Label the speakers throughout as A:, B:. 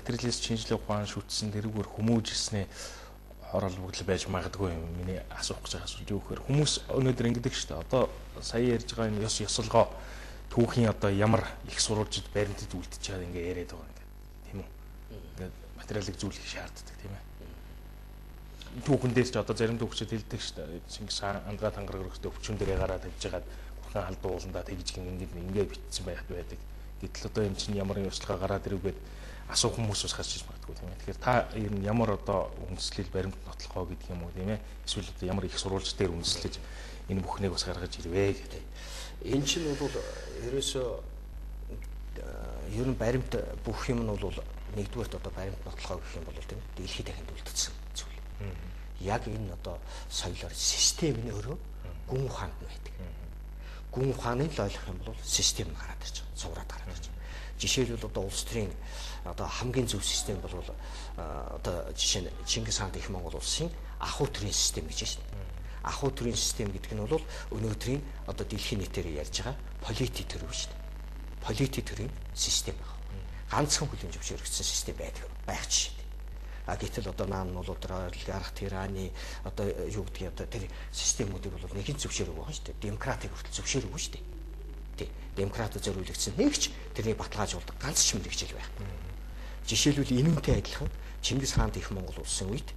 A: материалист шинжилгээ ухаан шүтсэн тэрүүгээр хүмүүжсэн хорол бүгд байж магадгүй юм. Миний асуух гэж байгаа асуулт юу гэхээр хүмүүс өнөөдөр ингэдэг шүү дээ. Одоо сая ярьж байгаа энэ ёс ёсолгоо түүхийн одоо ямар их сурвалжид баримтад үлдчихэж байгаа ингээ яриад байгаа ингээ. Тийм үү? Ингээд материалыг зүйлэх шаарддаг тийм ээ. Түүхэн дээр ч одоо зарим түүхчид хэлдэг шүү дээ. Чингис хаан андгаа тангараг өргөстэй өвчнөн дээрээ гараад тавьж байгаад бурхан халдуу ууландаа тэгж ингээд битсэн байдаг. Гэтэл одоо юм чинь ямар ёслогоо гараад ирвгээд асуух хүмүүс бас гарч иж магадгүй тийм ээ. Тэгэхээр та ер нь ямар одоо үндэслэл баримт нотлохоо гэдэг юм уу тийм ээ. Эсвэл одоо ямар их сурвалж дээр үндэслэж энэ бүхнийг бас гаргаж ирвэ гэдэг.
B: Энэ чинь бол ерөөсөө ер нь баримт бүх юм нь бол нэгдүгээрт одоо баримт нотлохоо гэх юм бол тийм ээ. Дэлхийд дахинд үлдсэн зүйл. Яг энэ одоо соёлоор систем нь өөрөө гүн ухаанд байдаг. Гүн ухааныг л ойлгох юм бол систем гараад ирж байгаа. Цувраад гараад ирж байгаа. Жишээлбэл одоо улс төрийн одоо хамгийн зөв систем бол одоо жишээ нь Чингис хаан их Монгол улсын ахуй төрийн систем гэж байна. Ахуй төрийн систем гэдэг нь бол өнөөдрийн одоо дэлхийн нийтээр ярьж байгаа полити төр биш үү? Полити төрийн систем байна. Ганцхан хүлэн зөвшөөрөгдсөн систем байх жишээ. Гэтэл одоо наан нь бол олигарх тираны одоо юу гэдгийг одоо тэр системүүдийг бол нэг нь зөвшөөрөг байгаа шүү дээ. Демократыг хүртэл зөвшөөрөг шүү дээ. Тий. Демократ зориулагдсан нэгч тэрийг баталгаажуулдаг ганц ч мэрэгжил байх. Жишээлбэл энүүнтэй адилхан Чингис хаан их Монгол улсын үед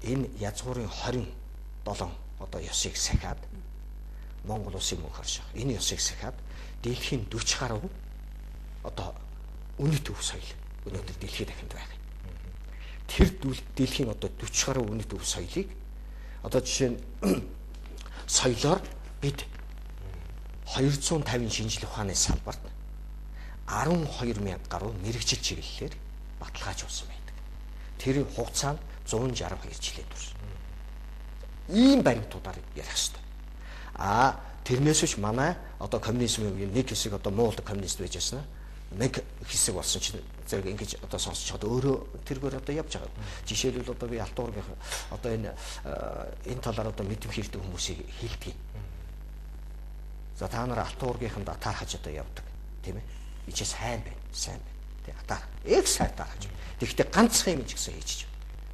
B: энэ язгуурын 27 одоо ёсыг сахиад Монгол улсыг мөнх орших. Энэ ёсыг сахиад дэлхийн 40 гаруй одоо үнэт өв соёл өнөөдөр дэлхийд дахинд байна. Тэр дэлхийн одоо 40 гаруй үнэт өв соёлыг одоо жишээ нь соёлоор бид 250 шинжлэх ухааны салбарт 12,000 гаруй мэрэгжил чиглэлээр баталгаажуулсан байдаг. Тэр хугацаанд 162 жилийн турш. Ийм баримтуудаар ярих хэрэгтэй. Тэрнээс биш манай одоо коммунизмын нэг хэсэг одоо Монгол коммунист байж яснаа. Нэг хэсэг болсон чинь зэрэг ингэж одоо сонсч чад өөрөө тэргээр одоо явж байгаа. Жишээлбэл одоо би Алтуургийн одоо энэ талаар одоо мэдэм хэрэгтэй хүмүүсийг хэлдэг. За та нар Алтуургийнханд атаархаж одоо явдаг тийм ээ. Ичээ сайн байна. Тэг атаар. Их сайтаар хаж. Тэгэхдээ ганцхан юм ч гэсэн хийчих.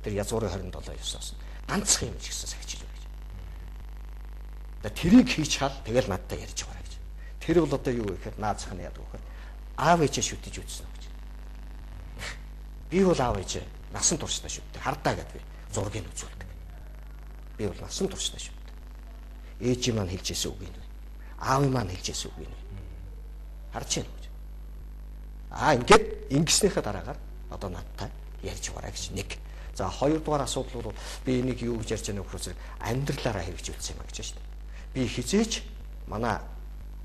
B: Тэр язгуурын 27-9-оос ганцхан юм ч гэсэн сахиж гэж. За тэрийг хийч хал тэгэл надтай ярьж байгаа гэж. Тэр бол одоо юу гэхээр наазах нь яадаг вэ? Аав ээжээ шүтэж үзсэн гэж. Би бол аав ээжээ насан туршдаа шүтдэг. Хардаа гэдэг би зургийг үзүүлдэг. Би бол насан туршдаа шүтдэг. Ээжийн маань хэлж ирсэн үг юм. Аавын маань хэлж ирсэн үг юм. Харж байна гэж. Ингээд ингэснийхээ дараагаар одоо надтай ярьж бараа гэж нэг. За хоёрдугаар асуудал бол би энийг юу гэж ярьж байгаа нөхрөөс амьдралаараа хэрэгжүүлсэн юм гэж байна шүү дээ. Би хизээч манай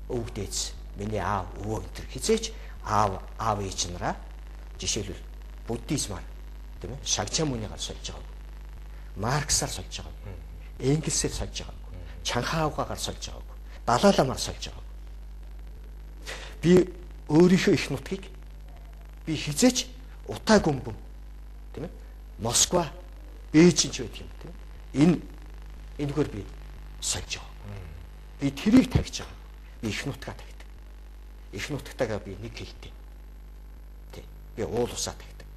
B: өвөг дээдс, миний аав, өвөө энэ хизээч аав ээж нараа жишээлбэл буддизмаар тийм ээ шагчаа мөнийгээр сольж байгаа. Марксаар сольж байгаа. Энгельсээр сольж байгаа. Чанхаавгаар сольж байгаа. Далай ламаар сольж байгаа. Би өөрийнхөө их нутгийг би хизээч утаа гүмбэн тийм ээ Москва, Бээжин ч байдаг юм тийм ээ. Энэгээр би сольж байгаа. Би тэрийг тавьж байгаа. Би их нутгаа тавьдаг. Их нутгатайгаа би нэг хэлтэй. Тий. Би уул усаа тавьдаг.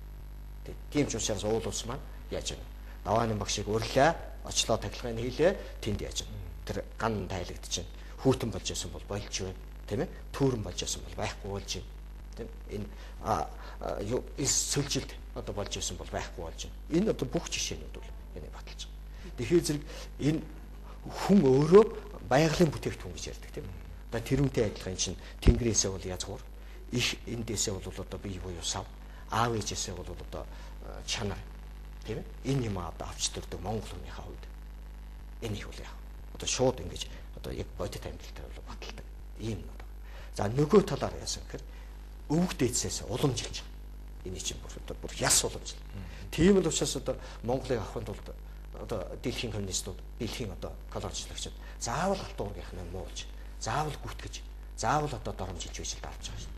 B: Тий. Тийм ч учраас уул ус маань яаж вэ? Давааны багшийг өрлөө, очлоо тахилгыг хийлээ, тэнд яаж вэ? Тэр ган тайлагдчихэв. Хүүтэн болж байсан бол болж байна. Тийм ээ? Түүрэн болж байсан бол байхгүй болж байна. Тийм. Энэ сөлжилт одоо болж байсан бол байхгүй болж байна. Энэ одоо бүх жишээнүүд бол энийг баталж байгаа. Тэгэхээр зэрэг энэ хүн өөрөө байгалийн бүтээгдэхүүн гэж ярьдаг тийм. Одоо тэрүүнтэй адилхан чинь тэнгэрээсээ бол язгуур, их эндээсээ бол одоо бие буюу сав, аав ээжээсээ бол одоо чанар тийм ээ. Энэ юм одоо авч төрдөг Монгол хүнийхээ хувьд энэ их үл яа. Одоо шууд ингэж одоо яг бодит амьдралтай бол баталдаг. Ийм нь. За нөгөө талаар яасан гэхээр өвөг дээдсээс уламжилж байгаа. Энэ чинь бүр яс уламжлал. Тийм л учраас одоо Монголыг авахын тулд одоо дэлхийн коммунистууд, дэлхийн одоо колоничлогчид заавал Алтуургийнхнаа муулж, заавал гүтгэж, заавал одоо доромжилж үйсэлд авч байгаа шин.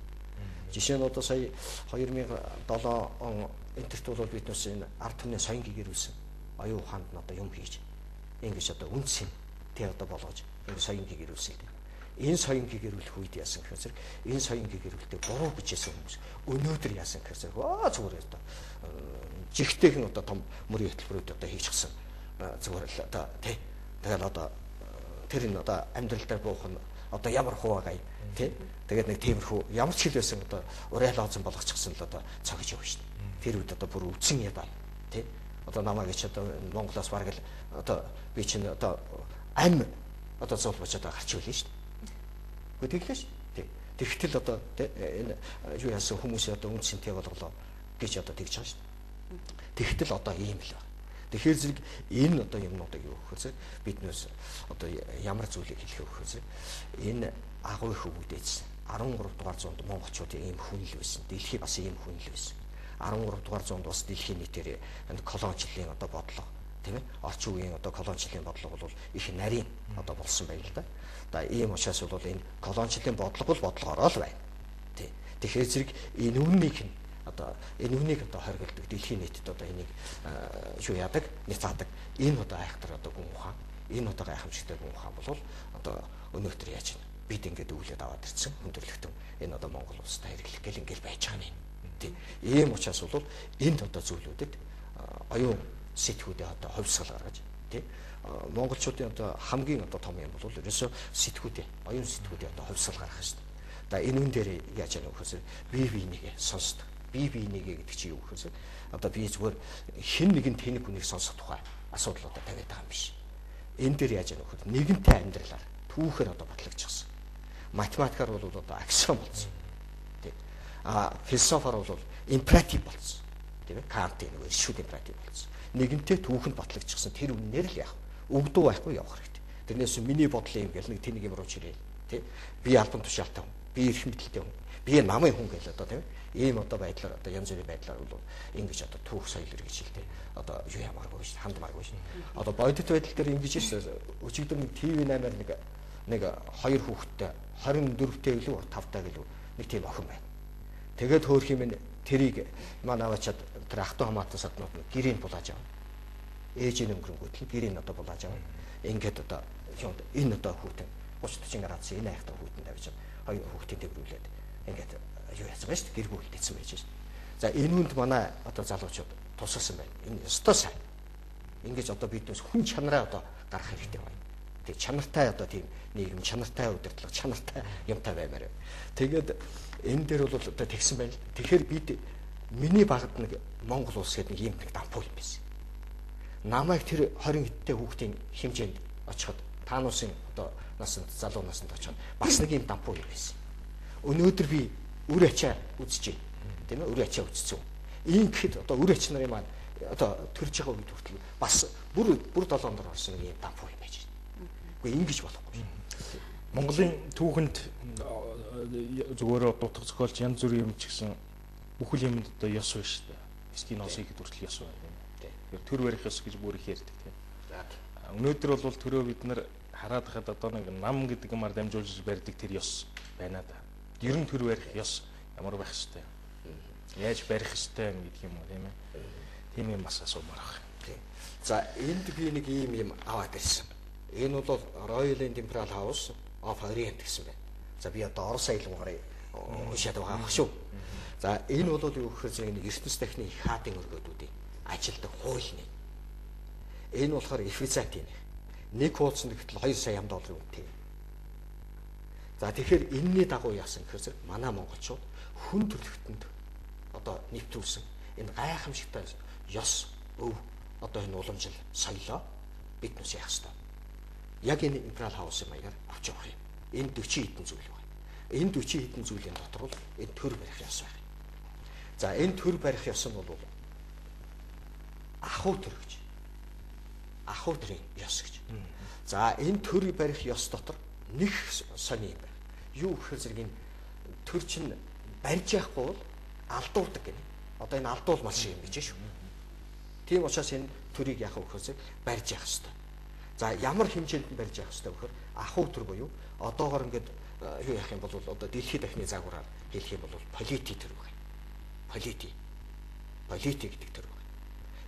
B: Жишээ нь одоо сая 2007 он энтерт бол биднээс энэ ард түмний соёнгийг ирүүлсэн. Оюун ухаанд нь одоо юм хийж. Ингэж одоо үнсэн тий одоо болгож энэ соёнгийг ирүүлсэн л дээ. Энэ соён гэгэрүүлэх үед яасан гэхээр энэ соён гэгэрүүлэлтэд буруу бичсэн хүмүүс өнөөдөр яасан гэхээр зүгээр одоо жигтэйхэн одоо том мөрийн хөтөлбөрүүд одоо хийчихсэн зүгээр л одоо тий тэгэл одоо тэр энэ одоо амьдралдаа буух нь одоо ямар хуваагаа тий тэгээд нэг тиймэрхүү ямар ч хэл байсан одоо урайлаазан болгочихсон л одоо цогж явна шүү дээ. Тэр үед одоо бүр үдсэн ядаа тий одоо намайг ч одоо Монголоос бараг л одоо би чинь одоо ам одоо зулбаж одоо гарч ирлээ шүү дээ. Тэгэхлээ шүү дээ. Тэгтэл одоо энэ юу яасан хүмүүсийн одоо үнцэнтэй болголоо гэж одоо тэгж байгаа шүү дээ. Тэгтэл одоо ийм л байна. Тэгэхээр зэрэг энэ одоо юмнуудыг юу гэхээр биднээс одоо ямар зүйлийг хэлэх вэ гэхээр энэ агуу их өвгдээсэн 13 дугаар зуунд монголчуудын ийм хүнэл байсан. Дэлхий бас ийм хүнэл байсан. 13 дугаар зуунд бас дэлхийн нийтээр энэ колоничлалын одоо бодлого тийм ээ орчин үеийн одоо колоничлалын бодлого бол их нарийн одоо болсон байна л да. Одоо ийм учраас бол энэ колоничлалын бодлого бол бодлогоороо л байна. Тий. Тэгэхээр зэрэг энэ үннийг нь одоо энэ үнийг одоо хоригддаг дэлхийн нийтэд одоо энийг юу яадаг няцаадаг энэ одоо айхтар одоо гүн ухаан энэ одоо гайхамшигтай гүн ухаан бол одоо өнөөдөр яаж байна бид ингээд өвлөд аваад ирсэн хүндрэлтэн энэ одоо Монгол улстай хэрэглэх гэл ингээд байж байгаа юм тий ийм учраас бол энд одоо зүйлүүдэд оюун сэтгүүдээ одоо хувьсгал гаргаж тий монголчуудын одоо хамгийн одоо том юм бол ерөөсөө сэтгүүдээ оюун сэтгүүдээ одоо хувьсгал гаргах шүү дээ. Одоо энэ үн дээр яаж яах вэ гэхээр бие биенийгээ сонсдог бие биенийгээ гэдэг чинь юу гэхээр одоо би зүгээр хэн нэгэн тэнэг хүнийг сонсох тухай асуудал одоо тавиад байгаа юм биш. Энэ дээр яаж яах вэ? Нэгэнтээ амьдралаар түүхээр одоо батлагчихсан. Математикаар бол одоо аксиом болсон. Тэг. Философоор бол императив болсон. Тийм ээ? Кантын нэг шүүд императив болсон. Нэгэнтээ түүхэнд батлагчихсан. Тэр үнээр л яах вэ? Өгдөө байхгүй явах хэрэгтэй. Тэрнээс миний бодлын юм гэл нэг тэнэг юм руу чирээ. Тэг. Би албан тушаалтай хүн. Би эрх мэдэлтэй хүн. Би намын хүн гэл одоо тийм ээ? Ийм одоо байдлаар одоо янз бүрийн байдлаар бол ингэж одоо түүх соёл гэж хэлдэг. Одоо юу ямааргүй шүү, хандмааргүй шүү. Одоо бодит байдал дээр ингэж өчигдөр нэг ТV8-аар нэг хоёр хүүхэдтэй 24-тэй гэлүү 5-таа гэлүү нэг тийм охин байна. Тэгээд хөөх юм тэрийг манай аваачаад тэр ахту хамаатан саднууд нь гэрийн булааж авна. Ээжийн өнгөрөнгөт л гэрийн одоо булааж авна. Ингээд одоо энэ одоо хүүтэн 30-40 градус энэ айхтар хүүтэн тавьж хоёр хүүхдийн дэврүүлээд ингээд юу яасан бэ шүү дээ гэр бүлтэйсэн байж шүү дээ. За энэ хүнд манай одоо залуучууд тусалсан байна. Энэ өстой сайн. Ингэж одоо биднээс хүн чанараа одоо гарах хэрэгтэй байна. Тэг чанартай одоо тийм нийгэм чанартай удирдлага чанартай юмтай баймаар. Тэгээд энэ дээр бол одоо тэгсэн байна. Тэгэхээр бид миний багт нэг Монгол улс гэдэг нэг юм нэг дампуул юм байсан. Намайг тэр 20 хэдтэй хүүхдийн хэмжээнд очиход таануусын одоо насанд залуу насанд очиход бас нэг юм дампуул юм байсан. Өнөөдөр би үр ачаа үзчихье. Тийм ээ үр ачаа үзсэн. Ийм гэхэд одоо үр ач нарын маань одоо төрж байгаа үед хүртэл бас бүр 7 дор орсон юм дампуу юм байж байна. Үгүй ингэж болохгүй.
A: Монголын түүхэнд зөвөөрөө дутах зохиолч янз бүрийн юм ч гэсэн бүхэл юмд одоо ёс байна шүү дээ. Эсхийн ноосыг хүртэл ёс байна. Тэгэхээр төр барих ёс гэж бүр их ярьдаг тийм. Өнөөдөр бол төрөө бид нар хараад хахад одоо нэг нам гэдэг юмар дамжуулж барьдаг тэр ёс байна да. Ер нь төр барих ёс ямар байх ёстой? Яаж барих ёстой гэдэг юм уу тийм ээ? Тийм юм бас асуумаар байна.
B: За энд би нэг ийм аваад ирсэн. Энэ бол Royal Imperial House of Orient гэсэн байна. За би одоо Орос айлгаараа уншаад байгаа ах шүү. За энэ бол юу гэхээр нэг ертөнц дахны их хаадын өргөдүүдийн ажилдаг хууль нэг. Энэ болохоор Эфесатийн нэг хуудас нэгтэл 2 сая $2 үнэтэй. За тэгэхээр энэний дагуу яасан гэхээр манай монголчууд хүн төрөлхтөнд одоо нэвтрүүлсэн энэ гайхамшигтай ёс өв одоо энэ уламжил соёлоо бид нүс яах ёстой. Яг энэ Imperial House-ын маягаар авч явах юм. Энэ 40 хэдэн зүйл байна. Энэ 40 хэдэн зүйлийн дотор бол энэ төр барих ёс байна. За энэ төр барих ёс нь бол ахуй төр гэж. Ахуй төрийн ёс гэж. За энэ төр барих ёс дотор нэг сони юм байна. Юу гэхээр зэрэг энэ төр чинь барьж яахгүй бол алдуулдаг гэнэ. Одоо энэ алдуулмал шиг юм гэж шүү. Тийм учраас энэ төрийг яах вэ гэхээр барьж явах хэрэгтэй. За ямар хэмжээнд барьж явах хэрэгтэй вэ гэхээр ахуй төр буюу одоогоор ингээд юу яах юм бол одоо дэлхийд дахны загвараар хэлэх юм бол полити төр байна. Полити гэдэг төр байна.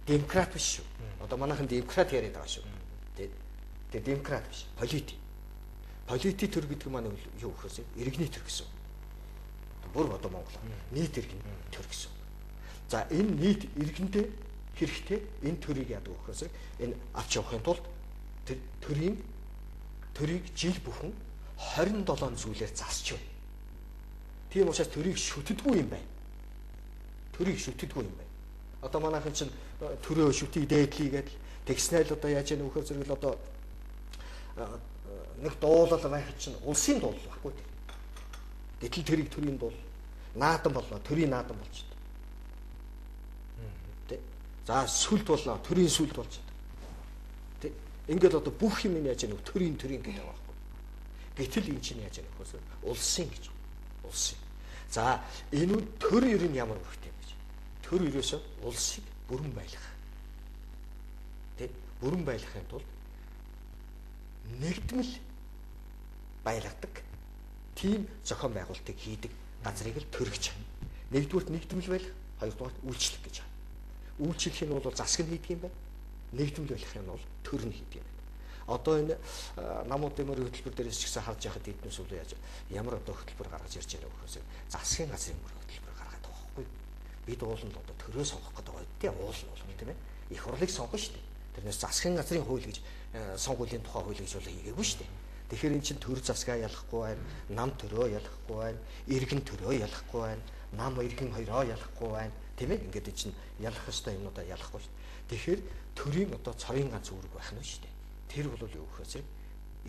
B: Демократ биш шүү. Одоо манайхан демократ яриад байгаа шүү. Тэгээд демократ биш, полити. Политик төр гэдэг маань юу гэхээс иргэний төр гэсэн. Бүр одоо Монгол нийт иргэн төр гэсэн. За энэ нийт иргэндээ хэрэгтэй энэ төрийг яадаг гэхээс энэ авч явахын тулд тэр төрийг жил бүхэн 27 зүйлээр засч байна. Тийм учраас төрийг шүтдэггүй юм байна. Төрийг шүтдэггүй юм байна. Одоо манайхан чинь төрөө шүтий дээдлийгээд тэгснээр л одоо яаж яах вэ зэрэг л одоо нэг дуулал байхад чинь улсын дуул баггүй. Гэтэл тэрийг төрийн дуул наадан болно. Төрийн наадан болж байна. Тэ. За сүлд болно. Төрийн сүлд болж байна. Тэ. Ингээд одоо бүх юм яаж яах вэ? Төрийн гэдэг байгаа байхгүй. Гэтэл энэ чинь яаж яах вэ? Улсын гэж. Улсын. За энэ төр ер нь ямар үүрэгтэй юм бэ? Төр ерөөсөө улсыг бүрэн байлгах. Тэ. Бүрэн байлгахын тулд нэгдмэл байлгадаг тийм зохион байгуулалтыг хийдэг газрыг л төр гэж байна. Нэгдүгürt нэгдмэл байлгах, хоёрдугаар үйлчлэх гэж байна. Үйлчлэх нь бол засаг нь хийдэг юм байна. Нэгдмэл байлгах нь бол төр нь хийдэг юм байна. Одоо энэ намуудын мөр хөтөлбөр дээрээс ч гэсэн харж яхад эднээс үл яаж ямар одоо хөтөлбөр гаргаж ирж байгаа вэ гэхээс засгийн газрын мөр хөтөлбөр гаргаад байгаа байхгүй. Бид ууланд одоо төрөө сонгох гэдэг байгаа тийм уул нь бол тийм ээ. Их хурлыг сонгоно шүү дээ. Тэрнээс засгийн газрын хууль гэж сонгуулийн тухай хууль гэж бол хийгээгүй шүү дээ. Тэгэхээр эн чинь төр засгаа ялахгүй байна, нам төрөө ялахгүй байна, иргэн төрөө ялахгүй байна, нам иргэн хоёроо ялахгүй байна. Тийм ээ. Ингээд эн чинь ялах ёстой юмнуудаа ялахгүй шүү дээ. Тэгэхээр төрийн одоо цорын ганц үүрэг байх нь шүү дээ. Тэр бол юу гэхээс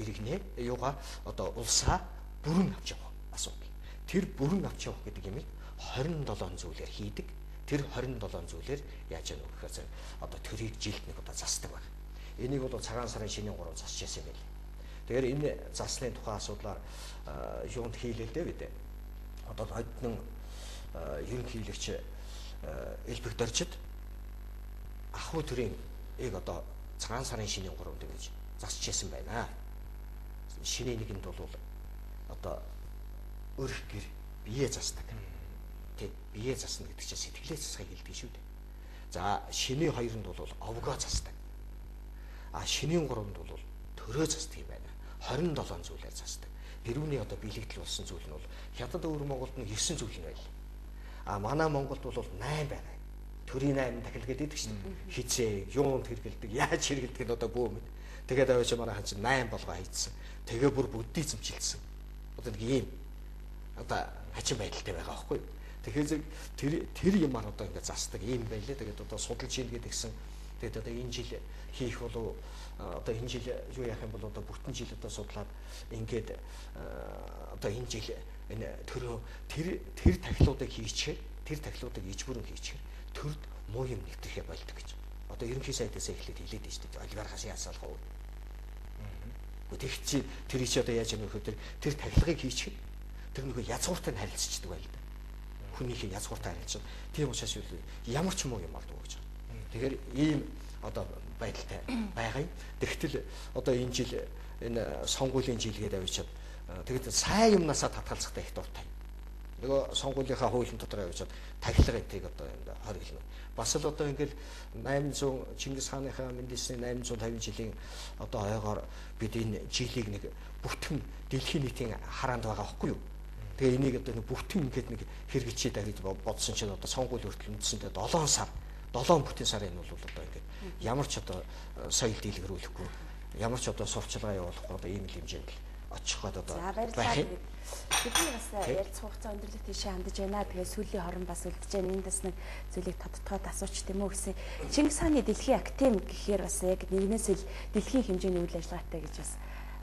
B: иргэнээ юугаа одоо улсаа бүрэн авч явах асуудал. Тэр бүрэн авч явах гэдэг юм 27 зүйлээр хийдэг. Тэр 27 зүйлээр яаж яах вэ гэхээс одоо төрийг жилд нэг одоо засдаг байна. Энийг бол цагаан сарын шинийн 3 засч яасан юм байл. Тэгэхээр энэ заслын тухай асуудлаар юунд хийлээ л дээ бид. Одоо однын ерөнхийлөгч Элбэг Доржид ахуй төрийн одоо цагаан сарын шинийн 3-нд гэж засч яасан байна. Шинийн нэгэнд бол одоо өрх гэр бие засдаг. Тэг бие засна гэдэг чинь сэтгэлээ засахыг хэлдэг шүү дээ. За шинийн 2-нд бол овгоо засдаг. А шинийн 3-нд бол төрөө засдаг юм байна. 27 зүйлээр засдаг. Тэрүүний одоо биелэгдэл болсон зүйл нь бол хятад өвөр Монголд нь 9 зүйл юм байл. А манай Монголд бол 8 байна. Төрийн 8 дахил гэдэг шүү дээ. Хизээ, юунд хэрэгэлдэг, яаж хэрэгэлдэг нь одоо бөө мэд. Тэгээд аваач манайхан чинь 8 болгоо хийцэн. Тэгээ бүр буддизмчилсэн. Одоо нэг юм одоо хачин байдалтай байгаа байхгүй юу? Тэгэхээр тэр юмар одоо ингээд засдаг юм байлээ. Тэгээд одоо судалж ийн гэдгсэн. Тэгээд одоо энэ жил хийх болов одоо энэ жил юу яах юм бол одоо бүтэн жил одоо судлаад ингээд одоо энэ жил энэ тэр тахилуудыг хийчихээр тэр тахилуудыг ижбүрэн хийчихээр төрд муу юм нэвтрэхэ болдог гэж. Одоо ерөнхий сайдаас эхлээд хэлээд байна шүү дээ. Олигархаас яасаалах уу? Тэгэх чи тэр чи одоо яаж юм бэ? Тэр тахилгыг хийчихэл тэр нөгөө язгууртай харилцдаг байл да. Хүнийхээ язгууртай харилцсан. Тийм учраас ямар ч муу юм болдог гэж. Тэгэхээр ийм одоо байдалтай байгаа юм. Тэгтэл одоо энэ жил энэ сонгуулийн жилгээд авчиад тэгээд сайн юмнасаа татгалзахтай их дуртай. Нөгөө сонгуулийнхаа хуулийн дотор авчиад тахилга гэдгийг одоо энэ хориглоно. Бас л одоо ингээл 800 Чингис хааныхаа мэндэлсний 850 жилийн одоо ойгоор бид энэ жилийг нэг бүтгэн дэлхийн нийтийн хараанд байгаа байхгүй юу? Тэгээ энийг одоо нэг бүтгэн ингээд нэг хэрэгжиж даа гэж бодсон чинь одоо сонгуул хүртэл үндсэндээ 7 сар 7 бүтэн сарын нь бол одоо ингээд ямар ч одоо соёл дийлгэрүүлэхгүй ямар ч одоо сурчлагаа явуулахгүй одоо ийм л хэмжээнд очих гээд одоо байх юм.
C: Бидний бас ярилцах хугацаа өндөрлөлт тийшээ хандж байна. Тэгээ сүүлийн хорон бас үлдэж байна. Энд бас нэг зүйлийг тодтогоод асууч тийм үү гэсэн. Чингис хааны дэлхийн актем гэхээр бас яг нэгнээс л дэлхийн хэмжээний үйл ажиллагаатай гэж бас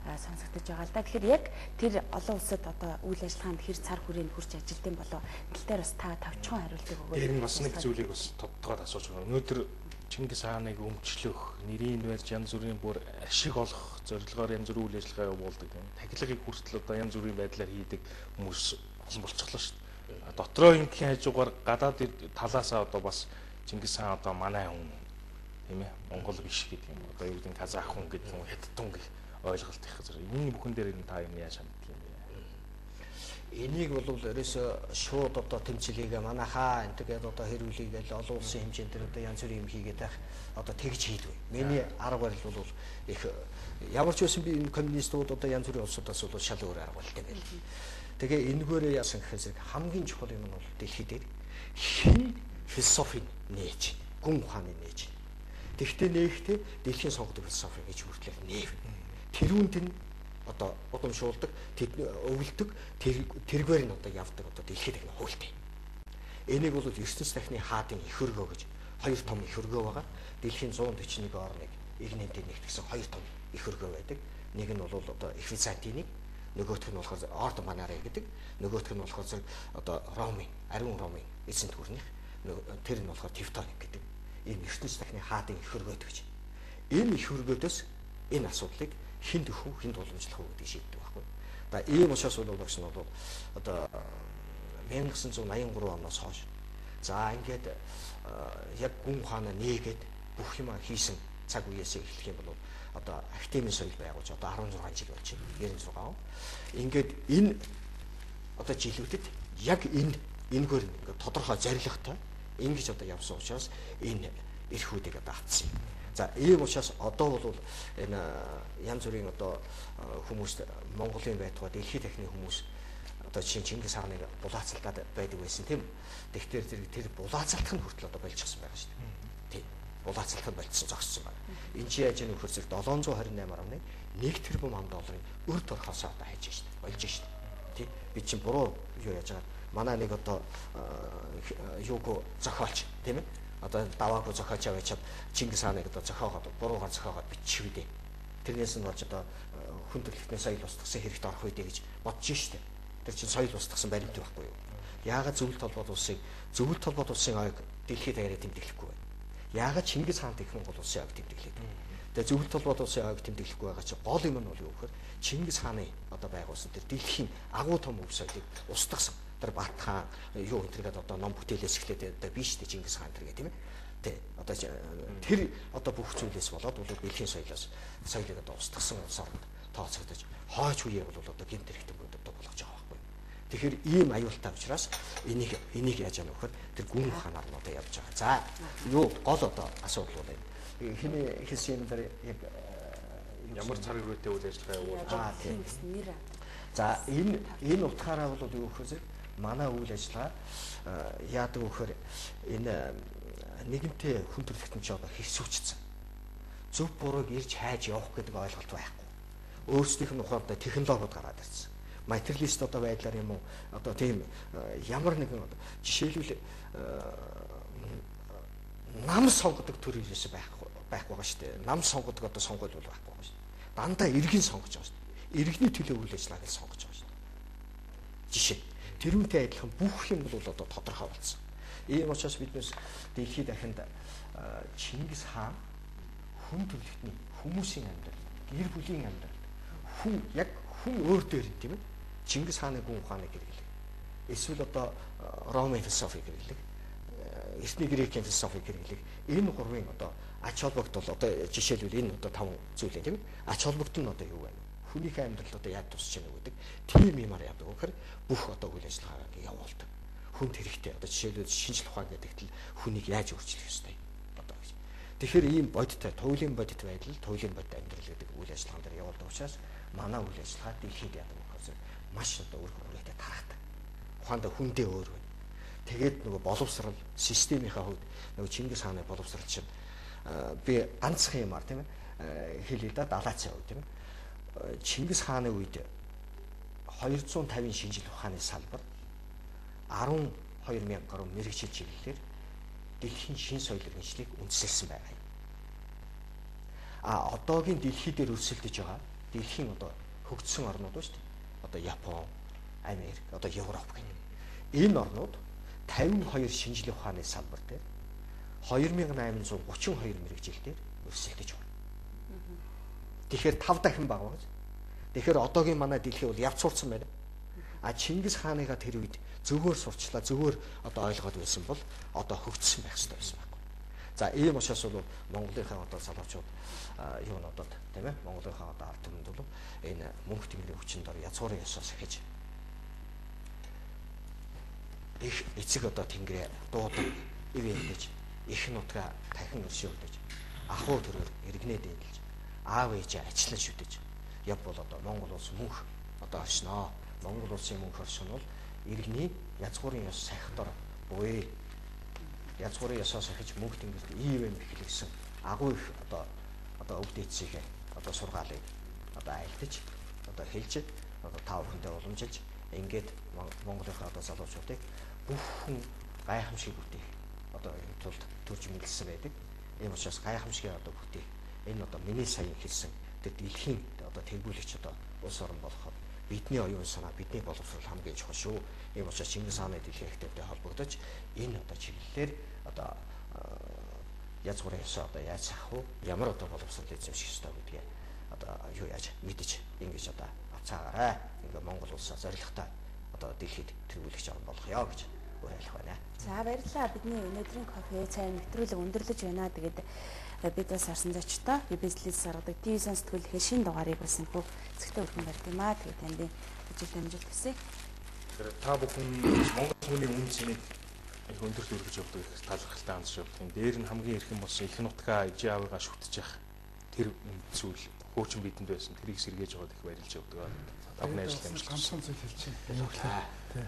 C: сонсогдож байгаа л да. Тэгэхээр яг тэр олон улсад одоо үйл ажиллагаанд хэр цар хүрээнд хүрч ажилтсан болов энэ дээр бас та тавчхан хариултыг өгөөд.
A: Тэр нь бас нэг зүйлийг бас тодтогоод асууж байгаа. Өнөөдөр Чингис хааныг өмчлөх, нэрийн барьж янз бүрийн бүр ашиг олох зорилгоор янз бүрийн үйл ажиллагаа явуулдаг. Тахилгыг хүртэл одоо янз бүрийн байдлаар хийдэг хүмүүс олон болчихлоо шүү дээ. Дотроо ингийн хажуугаар гадаад талаасаа одоо бас Чингис хаан одоо манай хүн тийм ээ Монгол биш гэдэг юм. Одоо юу гэдэг нь казах хүн гэдэг юм, хятадун гэх ойлголт их зэрэг. Энэ бүхэн дээр энэ та юм яаж ханддаг юм бэ?
B: Энийг бол ерөөсө шууд одоо тэмцэлийг манайхаа энтэйгээд одоо хэрүүлээгээл олон улсын хэмжээнд дээр одоо янз бүрийн юм хийгээд байх одоо тэгж хийдвэ. Миний арга барил бол их Ямар ч байсан би энэ коммунистууд одоо янз бүрийн улсуудаас бол шал өөр арга болтой байл. Тэгээ энэгээр яасан гэхээр хамгийн чухал юм нь бол дэлхий дээр хэн философи нээж, гүн ухааны нээж. Тэгтээ нээхдээ дэлхийн сонгодог философи гэж хүртэл нээв. Тэрүүнд нь одоо удамшуулдаг, өвлөдөг, тэргээр нь одоо явдаг одоо дэлхийд их хуультай. Энийг бол ертөнц дахны хаадын их хөргөө гэж хоёр том их хөргөө байгаа. Дэлхийн 141 орныг ирнэнтэй нэгтгэсэн хоёр том их хөргөө байдаг. Нэг нь бол одоо их Византины, нөгөөх нь болохоор Ордо Манарэ гэдэг, нөгөөх нь болохоор одоо Ромын, ариун Ромын эзэнт гүрнийх, тэр нь болохоор Тевтоник гэдэг. Энэ ертөнц дахны хаадын их хөргөөд гэж. Энэ их хөргөөдөөс энэ асуудлыг хэн дөхөв, хэн тулгамжлах вэ гэдэг шийддэг байхгүй. За ийм учраас бол багш нь бол одоо 1983 оноос хойш за ингээд яг гүн ухаанаа нээгээд бүх юмаа хийсэн цаг үеэс эхлэх юм бол одоо академийн соёл байгуулж одоо 16 жил болж байна. 96 он. Ингээд энэ одоо жилүүдэд яг энэгээр ингээд тодорхой зорилготой ингэж одоо явсан учраас энэ эрхүүдийг одоо авцсан юм. За ийм учраас одоо бол энэ янз бүрийн одоо хүмүүс Монголын байтугай дэлхийд дахны хүмүүс одоо Чингис хааныг булаацалгаад байдаг байсан тийм. Тэгэхээр тэр булаацалдах нь хүртэл одоо болчихсон байгаа шүү дээ. Тийм. Булаацалдах нь болчихсон зогссон байна. Энэ чи яаж нэг хөрсөг 728 орны 1 тэрбум ам долларын өрд орхосоо одоо хайж шүү дээ. Болж шүү дээ. Тийм. Би чинь буруу юу яаж байгаа. Манай нэг одоо юуг зохиолч тийм ээ. Одоо даваагүй зохиолч аваачаад Чингис хааныг одоо зохиогоод буруугаар зохиогоод биччихвээ. Тэрнээс нь болж одоо хүн төрөлхтний соёл устгасан хэрэгт орох үедээ гэж бодож штэ. Тэр чинь соёл устгасан баримт байхгүй юу? Яагаад зөвлөлт толгойд улсын ойг дэлхийд даяараа тэмдэглэхгүй вэ? Яагаад Чингис хаан гэх Монгол улсын ойг тэмдэглээд вэ? Тэгээ зөвлөлт толгойд улсын ойг тэмдэглэхгүй байгаа чинь гол юм нь бол юу гэхээр Чингис хааны одоо байгуулсан тэр дэлхийн агуу том өв соёлыг устгасан. Тэр Бат хаан юу энтергээд одоо ном бүтээлээс эхлээд одоо биш дээ Чингис хаан тэргээ тийм ээ. Тэ одоо тэр одоо бүх зүйлээс болоод бол дэлхийн соёлыг одоо устгасан улс орнд тооцогдож хойч үеэ бол одоо гэмт хэрэгтэй одоо болгож байгаа байхгүй. Тэгэхээр ийм аюултай учраас энийг яаж яах вэ гэхээр тэр гүн ухаанаар нь одоо явж байгаа. За юу гол одоо асуудал бол хинэ хэлсэн юм дээр яг
A: ямар цар хүрээтэй үйл ажиллагаа явуулж
C: тийм нэр.
B: За энэ утгаараа бол юу гэхээр манай үйл ажиллагаа яадаг вөхөр энэ нэгэнтээ хүн төрөлхтөн ч одоо хэсүүчсэн. Зөв бурууг ирж хайж явах гэдэг ойлголт байхгүй. Өөрсдийнх нь ухаантай технологиуд гараад ирсэн. Материалист одоо байдлаар юм уу одоо тийм ямар нэгэн жишээлбэл нам сонгодог төр ерөөсөй байхгүй байгаа шүү дээ. Нам сонгодог одоо сонгуул бол байхгүй байгаа шүү дээ. Дандаа иргэн сонгож байгаа шүү дээ. Иргэний төлөө үйл ажиллагааг сонгож байгаа шүү дээ. Жишээ. Тэрүүнтэй адилхан бүх юм бол одоо тодорхой болсон. Ийм учраас биднээс дэлхийд дахинд Чингис хаан хүн төрөлхтний хүмүүсийн амьдрал, гэр бүлийн амьдрал, хүн өөр дээр тийм ээ. Чингис хааны гүн ухааныг хэрэглэв. Эсвэл одоо Ромын философиг хэрэглэв. Эртний грекийн философиг хэрэглэв. Энэ гурвын одоо ач холбогдол одоо жишээлбэл энэ одоо 5 зүйл тийм ээ. Ач холбогдол нь одоо юу вэ? Хүнийхээ амьдралд одоо яаж тусч яана гэдэг. Тийм юмар яадаг вөхөр бүх одоо үйл ажиллагааг явуулдаг. Хүнд хэрэгтэй одоо жишээлбэл шинжлэх ухаан гэдэгт л хүнийг яаж өөрчлөх ёстой одоо гэж. Тэгэхээр ийм бодиттой, туйлын бодит байдал, туйлын бодит амьдрал гэдэг үйл ажиллагаан дээр явуулдаг учраас манай үйл ажиллагаа дэлхийд яадаг вөхөр маш одоо өөр хүрээтэй тарахдаг. Ухаандаа хүндээ өөр байна. Тэгээд нөгөө боловсрал системийнхаа хувьд нөгөө Чингис хааны боловсрал чинь би ганцхан юмар тийм ээ хэлээ да 70 цай үед тийм ээ. Чингис хааны үед 250 шинжлэх ухааны салбар 12,000 гаруй мэрэгчил чиглэлээр дэлхийн шин соёл иргэншлийг үндэслэсэн байгаа юм. Одоогийн дэлхий дээр өрсөлдөж байгаа дэлхийн одоо хөгжсөн орнууд ба шүү дээ. Одоо Япон, Америк, одоо Европ гэх юм. Энэ орнууд 52 шинжлэх ухааны салбар дээр 2832 мэрэгжилтээр өрсөлдөж байна. Тэгэхээр 5 дахин бага байна. Тэгэхээр одоогийн манай дэлхий бол явц сурцсан байна. Чингис хааныга тэр үед зөвгөр сурчлаа, зөвгөр одоо ойлгоод байсан бол одоо хөгжсөн байх хэрэгтэй байсан байхгүй. За ийм учраас бол Монголынхаа одоо залуучууд юу нь одоо тийм ээ Монголынхаа одоо ард түмэнд бол энэ мөнх тэнгэрийн хүчин дор язгуурын ёсоос эхэж их эцэг одоо тэнгэрээ дуудан ив ядаж их нутгаа тахин өршөөлдөж ахуй төрөөр иргэнээ дээдэлж аав ээжээ ажиллан шүтэж явбал одоо Монгол улс мөнх одоо оршноо. Монгол улсын мөнх оршин бол иргэний язгуурын ёс сайхтар буй. Язгуурын ёсоо сахиж мөнх тэнгэрт ИВМ эхлэсэн агуу их одоо өвд эцсийнхээ одоо сургаалыг одоо айлтаж одоо хэлж одоо та бүхэндээ уламжилж ингээд Монголынхаа одоо залуучуудыг бүхэн гайхамшиг бүтээх одоо энэ тулд төрж мэлсэн байдаг. Ийм учраас гайхамшигын одоо бүтээх энэ одоо миний саяхан хэлсэн дэлхийн одоо тэргүүлэгч одоо улс орн болоход бидний оюун санаа бидний боловсрол хамгийн чухал шүү. Ийм учраас Чингис хааны дэлхийн активтэй холбогдож энэ одоо чиглэлээр одоо язгуурын ёсоо одоо яаж сах вэ? Ямар одоо боловсрол эзэмших ёстой гэдгийг одоо юу яаж мэдэж ингэж одоо цаагаарай. Ингээ Монгол улсаа зорилготой одоо дэлхийд тэргүүлэгч орн болох ёо гэж уриалах байна.
C: За баярлалаа. Бидний өнөөдрийн кофе цай нэвтрүүлэг өндөрлөж байна. Тэгээд бид бас орсон зочтой бизнес саргадаг ТV сэтгүүлийнхээ шинэ дугаарыг бас энэ зэгтээ өргөн барьд юм аа. Тэгээд танд ажил амжилт хүсье.
A: Тэгэхээр та бүхэн Монгол хүний үн цэнийг их өндөрлө өргөж явдаг их талархалтай хандж явдаг. Дээр нь хамгийн эрхэм болсон их нутгаа ижи аавыгаа шүтэж явах тэр зүйл хуучин бидэнд байсан. Тэрийг сэргээж яваад их баярлж явдаг. Тавны ажил амжилт.
D: Гамсан зүйл хэлж байна. Юу гэхээр тий.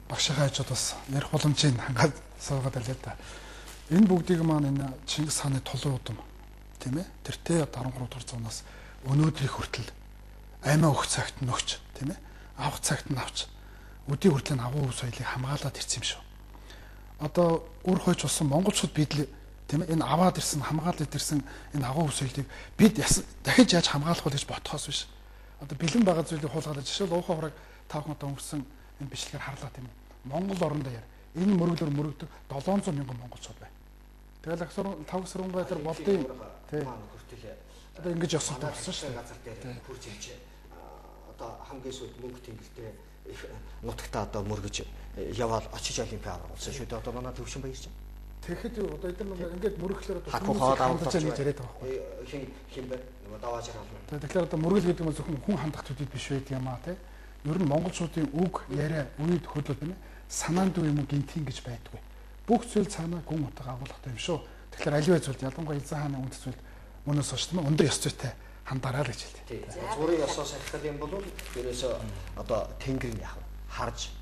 D: Багшийнхаа хажууд бас ярих боломжийг хангаад суугаад байлаа да. Энэ бүгдийг маань энэ Чингис хааны тулуун удам тийм ээ тэртээ 13 дугаар зуунаас өнөөдрийг хүртэл аймаа өгөх цагт нөгч тийм ээ авах цагт нь авч өдий хүртэл агуу өв соёлыг хамгаалаад ирсэн юм шүү. Одоо үр хойч болсон монголчууд бид л тийм ээ энэ аваад ирсэн хамгаалаад ирсэн энэ агуу өв соёлыг бид дахиж яаж хамгаалах вэ гэж ботхоос биш. Одоо бэлэн байгаа зүйлийг хуулгаад жишээл уухаа хураг тавхан одоо өнгөрсөн энэ бичлэгээр харлаа тийм үү. Монгол орон даяар энэ мөрөглөөр мөрөгдөг 700 мянган монголчууд байна. Тэгэл агсар тав сарун байдлаар болдын тий. Одоо ингэж явсантай болсон шүү дээ.
B: Газар дээр хурж явж одоо хамгийн сүүлд мөнгө тэнгэртээ нутагтаа одоо мөргөж яваал очиж олимпиад орсон шүү дээ. Одоо манай төвшин баяр чинь.
D: Тэгэхэд одоо эдгээр нэг ингэж мөрөглөөр одоо
B: хаваад авах
D: гэж яриад байгаа
B: байхгүй. Хин бэ? Давааж хаална.
D: Тэгэхээр одоо мөргөл гэдэг нь зөвхөн хүн хандах төдий биш байдаг юм аа тий. Ер нь монголчуудын үг яриа үед хөдлөл байна. Санаанд үе юм гинтийн гэж байдгүй. Бүх зүйл цаанаа гүн утга агуулгатай юм шүү. Тэгэхээр аливаа зүйлд ялангуяа Эзэн хааны үнд зүйлд мөнөөс очт юм өндөр ёс зүйтэй хандаараа л гэж хэлдэг.
B: Зургийн ёсоо сахих юм бол ерөөсөө одоо тэнгэр нь яах вэ? Харж,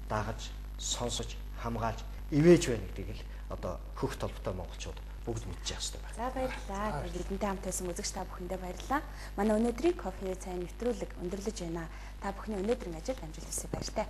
B: дагаж, сонсож, хамгаалж, ивэж байна гэдгийг л одоо хөх толботой монголчууд бүгд мэдчих ёстой байна.
C: За баярлалаа. Бидэнтэй хамт байсан үзэгч та бүхэндээ баярлалаа. Манай өнөөдрийн кофе цай нэвтрүүлэг өндөрлөж байна. Та бүхний өнөөдрийн ажил амжилт хүсье баяртай.